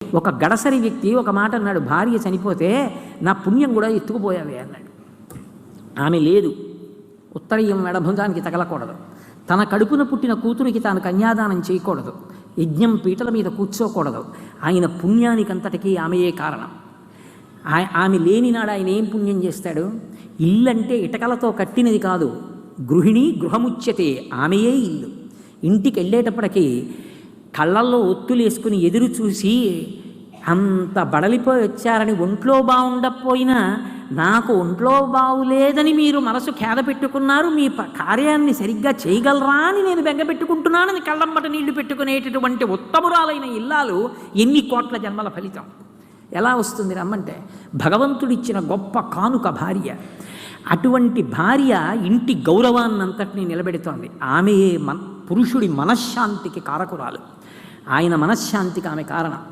ఒక గడసరి వ్యక్తి ఒక మాట అన్నాడు, భార్య చనిపోతే నా పుణ్యం కూడా ఎత్తుకుపోయావే అన్నాడు. ఆమె లేదు, ఉత్తరీయం మెడభుజానికి తగలకూడదు, తన కడుపున పుట్టిన కూతురికి తాను కన్యాదానం చేయకూడదు, యజ్ఞం పీటల మీద కూర్చోకూడదు. ఆయన పుణ్యానికంతటికీ ఆమెయే కారణం. ఆమె లేని నాడు ఆయన ఏం పుణ్యం చేస్తాడు? ఇల్లంటే ఇటకలతో కట్టినది కాదు, గృహిణి గృహముచ్యతే, ఆమెయే ఇల్లు. ఇంటికి వెళ్ళేటప్పటికీ కళ్ళల్లో ఒత్తులేసుకుని ఎదురు చూసి అంత బడలిపోయి వచ్చారని ఒంట్లో బాగుండకపోయినా నాకు ఒంట్లో బాగులేదని మీరు మనసు ఖేద పెట్టుకున్నారు, మీ కార్యాన్ని సరిగ్గా చేయగలరా అని నేను బెంగపెట్టుకుంటున్నానని కళ్ళంబట నీళ్లు పెట్టుకునేటటువంటి ఉత్తమురాలైన ఇల్లాలు ఎన్ని కోట్ల జన్మల ఫలితం. ఎలా వస్తుంది రమ్మంటే? భగవంతుడిచ్చిన గొప్ప కానుక భార్య. అటువంటి భార్య ఇంటి గౌరవాన్నంతటినీ నిలబెడుతోంది. ఆమెయే పురుషుడి మనశ్శాంతికి కారకురాలు. ఆయన మనశ్శాంతికి ఆమె కారణం.